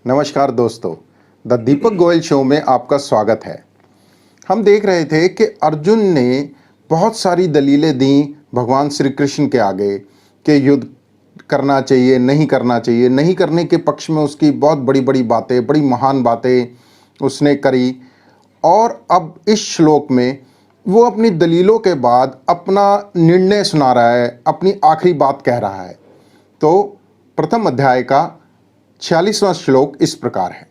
नमस्कार दोस्तों, the Deepak Goyal show में आपका स्वागत है। हम देख रहे थे कि अर्जुन ने बहुत सारी दलीलें दी भगवान श्री कृष्ण के आगे कि युद्ध करना चाहिए, नहीं करना चाहिए। नहीं करने के पक्ष में उसकी बहुत बड़ी बड़ी बातें, बड़ी महान बातें उसने करी। और अब इस श्लोक में वो अपनी दलीलों के बाद अपना निर्णय सुना रहा है, अपनी आखिरी बात कह रहा है। तो प्रथम अध्याय का 46वां श्लोक इस प्रकार है।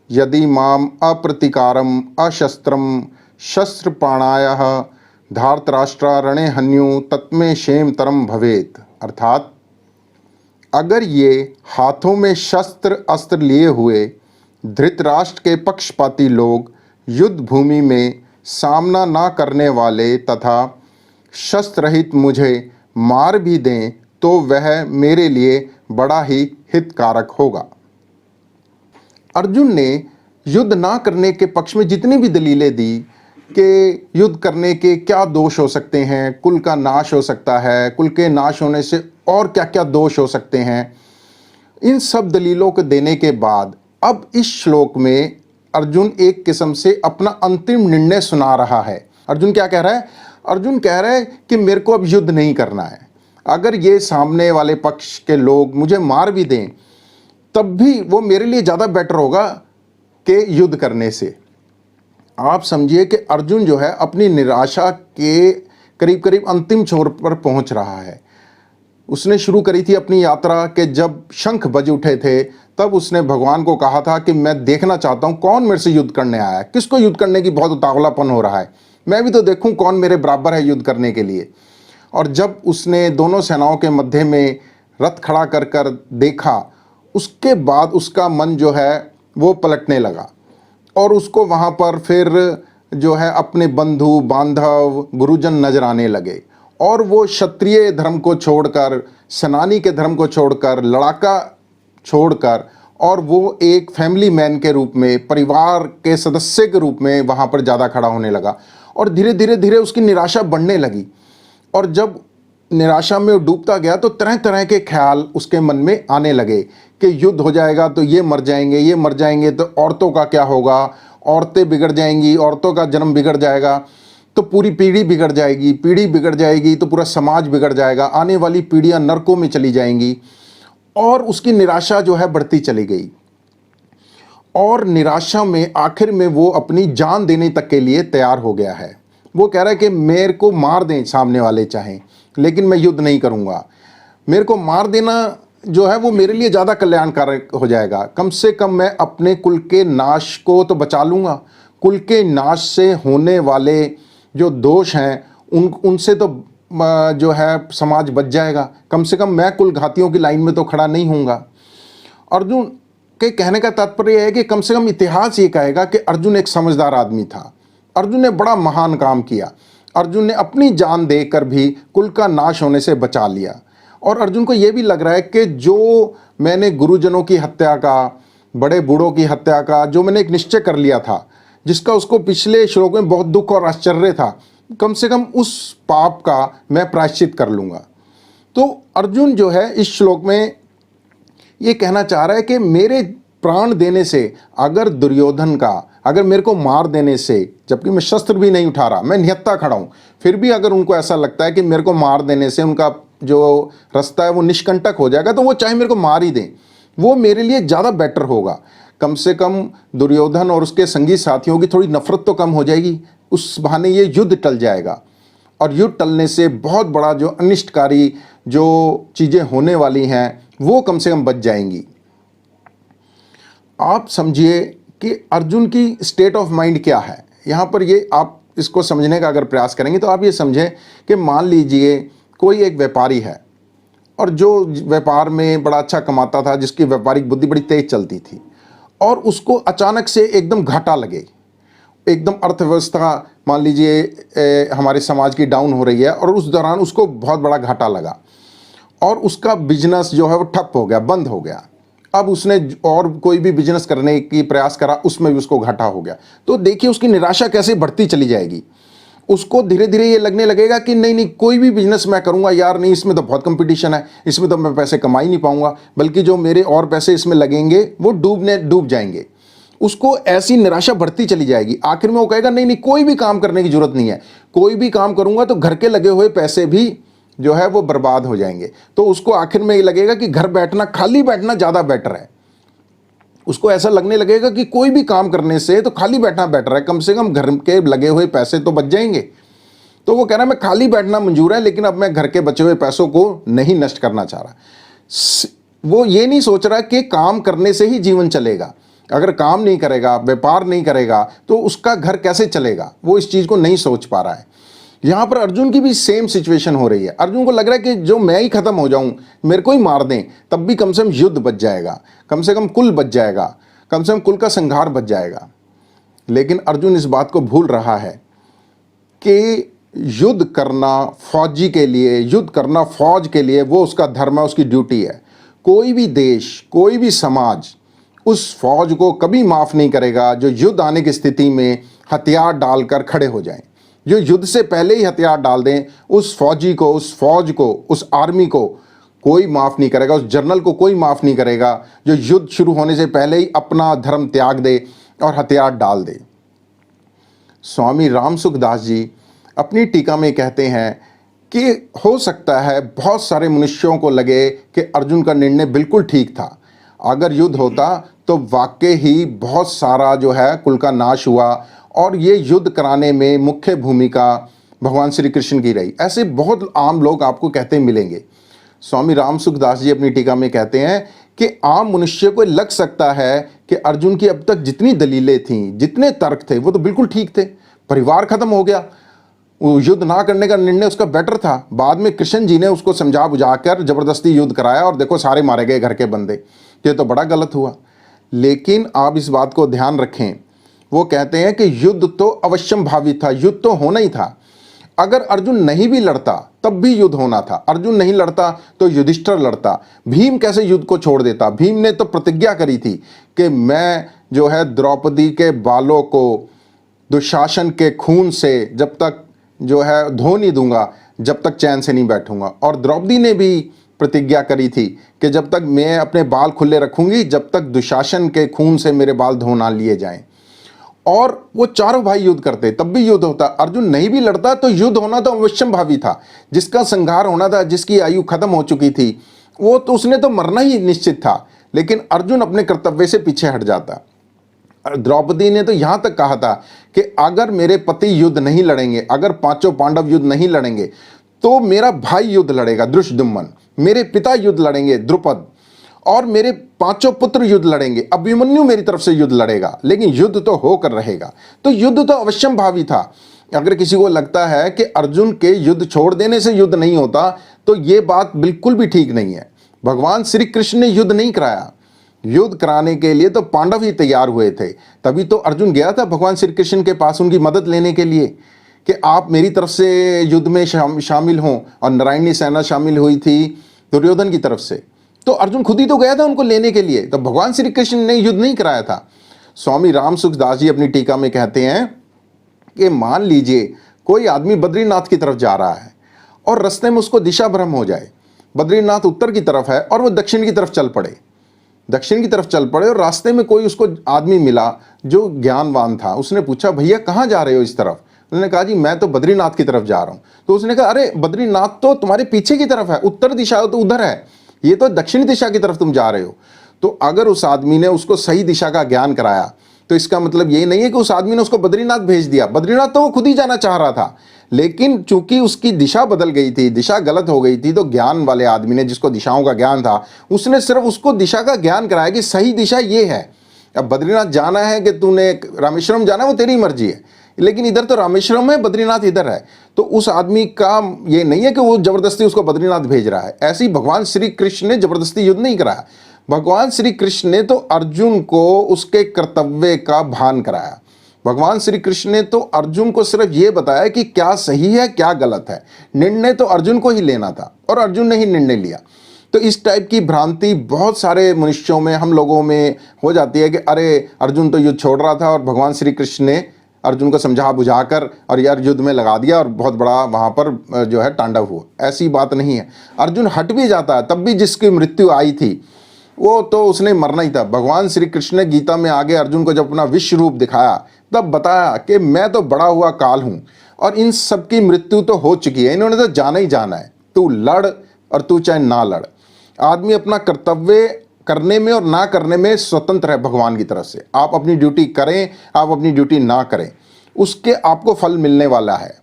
यदि माम अप्रतिकारम अशस्त्रम शस्त्रपाणायः धार्तराष्ट्रारणे हन्यु तत्मे क्षेम तरम भवेत। अर्थात अगर ये हाथों में शस्त्र अस्त्र लिए हुए धृतराष्ट्र के पक्षपाती लोग युद्ध भूमि में सामना ना करने वाले तथा शस्त्र रहित मुझे मार भी दें तो वह मेरे लिए बड़ा ही हितकारक होगा। अर्जुन ने युद्ध ना करने के पक्ष में जितनी भी दलीलें दी कि युद्ध करने के क्या दोष हो सकते हैं, कुल का नाश हो सकता है, कुल के नाश होने से और क्या क्या दोष हो सकते हैं, इन सब दलीलों को देने के बाद अब इस श्लोक में अर्जुन एक किस्म से अपना अंतिम निर्णय सुना रहा है। अर्जुन क्या कह रहा है? अर्जुन कह रहा है कि मेरे को अब युद्ध नहीं करना है। अगर ये सामने वाले पक्ष के लोग मुझे मार भी दें तब भी वो मेरे लिए ज़्यादा बेटर होगा कि युद्ध करने से। आप समझिए कि अर्जुन जो है अपनी निराशा के करीब करीब अंतिम छोर पर पहुंच रहा है। उसने शुरू करी थी अपनी यात्रा के जब शंख बज उठे थे तब उसने भगवान को कहा था कि मैं देखना चाहता हूं कौन मेरे से युद्ध करने आया है, किसको युद्ध करने की बहुत उतावलापन हो रहा है, मैं भी तो देखूं कौन मेरे बराबर है युद्ध करने के लिए। और जब उसने दोनों सेनाओं के मध्य में रथ खड़ा कर कर देखा, उसके बाद उसका मन जो है वो पलटने लगा और उसको वहाँ पर फिर जो है अपने बंधु बांधव गुरुजन नजर आने लगे। और वो क्षत्रिय धर्म को छोड़कर, सेनानी के धर्म को छोड़कर, लड़ाका छोड़कर और वो एक फैमिली मैन के रूप में, परिवार के सदस्य के रूप में वहाँ पर ज़्यादा खड़ा होने लगा। और धीरे धीरे धीरे उसकी निराशा बढ़ने लगी। और जब निराशा में वो डूबता गया तो तरह तरह के ख्याल उसके मन में आने लगे कि युद्ध हो जाएगा तो ये मर जाएंगे, ये मर जाएंगे तो औरतों का क्या होगा, औरतें बिगड़ जाएंगी, औरतों का जन्म बिगड़ जाएगा तो पूरी पीढ़ी बिगड़ जाएगी, पीढ़ी बिगड़ जाएगी तो पूरा समाज बिगड़ जाएगा, आने वाली पीढ़ियां नरकों में चली जाएंगी। और उसकी निराशा जो है बढ़ती चली गई। और निराशा में आखिर में वो अपनी जान देने तक के लिए तैयार हो गया है। वो कह रहा है कि मेरे को मार दें सामने वाले चाहें, लेकिन मैं युद्ध नहीं करूंगा। मेरे को मार देना जो है वो मेरे लिए ज़्यादा कल्याणकारक हो जाएगा। कम से कम मैं अपने कुल के नाश को तो बचा लूँगा। कुल के नाश से होने वाले जो दोष हैं उनसे तो जो है समाज बच जाएगा। कम से कम मैं कुल घातियों की लाइन में तो खड़ा नहीं होऊंगा। अर्जुन के कहने का तात्पर्य है कि कम से कम इतिहास ये कहेगा कि अर्जुन एक समझदार आदमी था। अर्जुन ने बड़ा महान काम किया। अर्जुन ने अपनी जान देकर भी कुल का नाश होने से बचा लिया। और अर्जुन को यह भी लग रहा है कि जो मैंने गुरुजनों की हत्या का, बड़े बूढ़ों की हत्या का जो मैंने एक निश्चय कर लिया था, जिसका उसको पिछले श्लोक में बहुत दुख और आश्चर्य था, कम से कम उस पाप का मैं प्रायश्चित कर लूँगा। तो अर्जुन जो है इस श्लोक में ये कहना चाह रहा है कि मेरे प्राण देने से, अगर दुर्योधन का, अगर मेरे को मार देने से, जबकि मैं शस्त्र भी नहीं उठा रहा, मैं निहत्था खड़ा हूँ, फिर भी अगर उनको ऐसा लगता है कि मेरे को मार देने से उनका जो रास्ता है वो निष्कंटक हो जाएगा तो वो चाहे मेरे को मार ही दें, वो मेरे लिए ज़्यादा बेटर होगा। कम से कम दुर्योधन और उसके संगी साथियों की थोड़ी नफरत तो कम हो जाएगी, उस बहाने ये युद्ध टल जाएगा। और युद्ध टलने से बहुत बड़ा जो अनिष्टकारी जो चीज़ें होने वाली हैं वो कम से कम बच जाएंगी। आप समझिए कि अर्जुन की स्टेट ऑफ माइंड क्या है यहाँ पर। ये आप इसको समझने का अगर प्रयास करेंगे तो आप ये समझें कि मान लीजिए कोई एक व्यापारी है और जो व्यापार में बड़ा अच्छा कमाता था, जिसकी व्यापारिक बुद्धि बड़ी तेज चलती थी, और उसको अचानक से एकदम घाटा लगे, एकदम अर्थव्यवस्था मान लीजिए हमारे समाज की डाउन हो रही है और उस दौरान उसको बहुत बड़ा घाटा लगा और उसका बिजनेस जो है वो ठप हो गया, बंद हो गया। अब उसने और कोई भी बिजनेस करने की प्रयास करा, उसमें भी उसको घाटा हो गया। तो देखिए उसकी निराशा कैसे बढ़ती चली जाएगी। उसको धीरे धीरे ये लगने लगेगा कि नहीं नहीं, कोई भी बिजनेस मैं करूंगा यार, नहीं इसमें तो बहुत कंपटीशन है, इसमें तो मैं पैसे कमा ही नहीं पाऊंगा, बल्कि जो मेरे और पैसे इसमें लगेंगे वो डूब जाएंगे। उसको ऐसी निराशा बढ़ती चली जाएगी। आखिर में वो कहेगा नहीं नहीं, कोई भी काम करने की जरूरत नहीं है, कोई भी काम करूंगा तो घर के लगे हुए पैसे भी जो है वो बर्बाद हो जाएंगे। तो उसको आखिर में ये लगेगा कि घर बैठना, खाली बैठना ज़्यादा बेटर है। उसको ऐसा लगने लगेगा कि कोई भी काम करने से तो खाली बैठना बेटर है, कम से कम घर के लगे हुए पैसे तो बच जाएंगे। तो वो कह रहा है मैं खाली बैठना मंजूर है, लेकिन अब मैं घर के बचे हुए पैसों को नहीं नष्ट करना चाह रहा। वो ये नहीं सोच रहा कि काम करने से ही जीवन चलेगा। अगर काम नहीं करेगा, व्यापार नहीं करेगा, तो उसका घर कैसे चलेगा, वो इस चीज़ को नहीं सोच पा रहा है। यहाँ पर अर्जुन की भी सेम सिचुएशन हो रही है। अर्जुन को लग रहा है कि जो मैं ही खत्म हो जाऊं, मेरे को ही मार दें, तब भी कम से कम युद्ध बच जाएगा, कम से कम कुल बच जाएगा, कम से कम कुल का संहार बच जाएगा। लेकिन अर्जुन इस बात को भूल रहा है कि युद्ध करना फौजी के लिए, युद्ध करना फौज के लिए वो उसका धर्म है, उसकी ड्यूटी है। कोई भी देश, कोई भी समाज उस फौज को कभी माफ़ नहीं करेगा जो युद्ध आने की स्थिति में हथियार डालकर खड़े हो जाएं, जो युद्ध से पहले ही हथियार डाल दें। उस फौजी को, उस फौज को, उस आर्मी को कोई माफ़ नहीं करेगा, उस जनरल को कोई माफ़ नहीं करेगा जो युद्ध शुरू होने से पहले ही अपना धर्म त्याग दे और हथियार डाल दे। स्वामी राम सुखदास जी अपनी टीका में कहते हैं कि हो सकता है बहुत सारे मनुष्यों को लगे कि अर्जुन का निर्णय बिल्कुल ठीक था, अगर युद्ध होता तो वाकई ही बहुत सारा जो है कुल का नाश हुआ, और ये युद्ध कराने में मुख्य भूमिका भगवान श्री कृष्ण की रही। ऐसे बहुत आम लोग आपको कहते मिलेंगे। स्वामी राम सुखदास जी अपनी टीका में कहते हैं कि आम मनुष्य को लग सकता है कि अर्जुन की अब तक जितनी दलीलें थीं, जितने तर्क थे, वो तो बिल्कुल ठीक थे, परिवार खत्म हो गया, युद्ध ना करने का निर्णय उसका बेटर था। बाद में कृष्ण जी ने उसको समझा बुझाकर जबरदस्ती युद्ध कराया और देखो सारे मारे गए घर के बंदे, ये तो बड़ा गलत हुआ। लेकिन आप इस बात को ध्यान रखें, वो कहते हैं कि युद्ध तो अवश्यम भावी था, युद्ध तो होना ही था। अगर अर्जुन नहीं भी लड़ता तब भी युद्ध होना था। अर्जुन नहीं लड़ता तो युधिष्ठिर लड़ता। भीम कैसे युद्ध को छोड़ देता? भीम ने तो प्रतिज्ञा करी थी कि मैं जो है द्रौपदी के बालों को दुशासन के खून से जब तक जो है धो नहीं दूंगा, जब तक चैन से नहीं बैठूंगा। और द्रौपदी ने भी प्रतिज्ञा करी थी कि जब तक मैं अपने बाल खुले रखूंगी, जब तक दुशासन के खून से मेरे बाल धो ना लिए जाएं। और वो चारों भाई युद्ध करते तब भी युद्ध होता। अर्जुन नहीं भी लड़ता तो युद्ध होना तो अवश्यम भावी था। जिसका संहार होना था, जिसकी आयु खत्म हो चुकी थी, वो तो उसने तो मरना ही निश्चित था। लेकिन अर्जुन अपने कर्तव्य से पीछे हट जाता। द्रौपदी ने तो यहां तक कहा था कि अगर मेरे पति युद्ध नहीं लड़ेंगे, अगर पांचों पांडव युद्ध नहीं लड़ेंगे, तो मेरा भाई युद्ध लड़ेगा धृष्टद्युम्न, मेरे पिता युद्ध लड़ेंगे द्रुपद, और मेरे पांचों पुत्र युद्ध लड़ेंगे, अभिमन्यु मेरी तरफ से युद्ध लड़ेगा, लेकिन युद्ध तो होकर रहेगा। तो युद्ध तो अवश्यम भावी था। अगर किसी को लगता है कि अर्जुन के युद्ध छोड़ देने से युद्ध नहीं होता, तो ये बात बिल्कुल भी ठीक नहीं है। भगवान श्री कृष्ण ने युद्ध नहीं कराया। युद्ध कराने के लिए तो पांडव ही तैयार हुए थे, तभी तो अर्जुन गया था भगवान श्री कृष्ण के पास उनकी मदद लेने के लिए कि आप मेरी तरफ से युद्ध में शामिल हों। और नारायणी सेना शामिल हुई थी दुर्योधन की तरफ से, तो अर्जुन खुद ही तो गया था उनको लेने के लिए। तो भगवान श्री कृष्ण ने युद्ध नहीं कराया था। स्वामी राम सुखदास जी अपनी टीका में कहते हैं कि मान लीजिए कोई आदमी बद्रीनाथ की तरफ जा रहा है और रास्ते में उसको दिशा भ्रम हो जाए। बद्रीनाथ उत्तर की तरफ है और वो दक्षिण की तरफ चल पड़े, दक्षिण की तरफ चल पड़े, और रास्ते में कोई उसको आदमी मिला जो ज्ञानवान था। उसने पूछा भैया कहाँ जा रहे हो इस तरफ? उन्होंने कहा जी मैं तो बद्रीनाथ की तरफ जा रहा हूँ। तो उसने कहा अरे बद्रीनाथ तो तुम्हारे पीछे की तरफ है, उत्तर दिशा तो उधर है, ये तो दक्षिण दिशा की तरफ तुम जा रहे हो। तो अगर उस आदमी ने उसको सही दिशा का ज्ञान कराया, तो इसका मतलब ये नहीं है कि उस आदमी ने उसको बद्रीनाथ भेज दिया। बद्रीनाथ तो वो खुद ही जाना चाह रहा था, लेकिन चूंकि उसकी दिशा बदल गई थी, दिशा गलत हो गई थी, तो ज्ञान वाले आदमी ने, जिसको दिशाओं का ज्ञान था, उसने सिर्फ उसको दिशा का ज्ञान कराया कि सही दिशा ये है। अब बद्रीनाथ जाना है कि तूने रामेश्वरम जाना है, वो तेरी मर्जी है, लेकिन इधर तो रामेश्वरम है, बद्रीनाथ इधर है। तो उस आदमी का ये नहीं है कि वो जबरदस्ती उसको बद्रीनाथ भेज रहा है। ऐसे ही भगवान श्री कृष्ण ने जबरदस्ती युद्ध नहीं कराया। भगवान श्री कृष्ण ने तो अर्जुन को उसके कर्तव्य का भान कराया। भगवान श्री कृष्ण ने तो अर्जुन को सिर्फ ये बताया कि क्या सही है क्या गलत है। निर्णय तो अर्जुन को ही लेना था और अर्जुन ने ही निर्णय लिया। तो इस टाइप की भ्रांति बहुत सारे मनुष्यों में, हम लोगों में हो जाती है कि अरे अर्जुन तो युद्ध छोड़ रहा था और भगवान श्री कृष्ण ने अर्जुन को समझा बुझाकर और यार युद्ध में लगा दिया और बहुत बड़ा वहाँ पर जो है तांडव हुआ। ऐसी बात नहीं है। अर्जुन हट भी जाता है तब भी जिसकी मृत्यु आई थी वो तो उसने मरना ही था। भगवान श्री कृष्ण ने गीता में आगे अर्जुन को जब अपना विश्व रूप दिखाया तब बताया कि मैं तो बड़ा हुआ काल हूँ और इन सब की मृत्यु तो हो चुकी है, इन्होंने तो जाना ही जाना है। तू लड़ और तू चाहे ना लड़। आदमी अपना कर्तव्य करने में और ना करने में स्वतंत्र है भगवान की तरफ से। आप अपनी ड्यूटी करें, आप अपनी ड्यूटी ना करें, उसके आपको फल मिलने वाला है।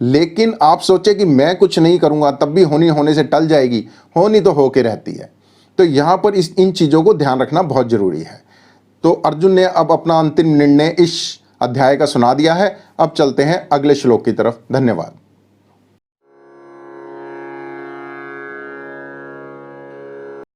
लेकिन आप सोचे कि मैं कुछ नहीं करूंगा तब भी होनी होने से टल जाएगी, होनी तो होके रहती है। तो यहाँ पर इन चीज़ों को ध्यान रखना बहुत ज़रूरी है। तो अर्जुन ने अब अपना अंतिम निर्णय इस अध्याय का सुना दिया है। अब चलते हैं अगले श्लोक की तरफ। धन्यवाद।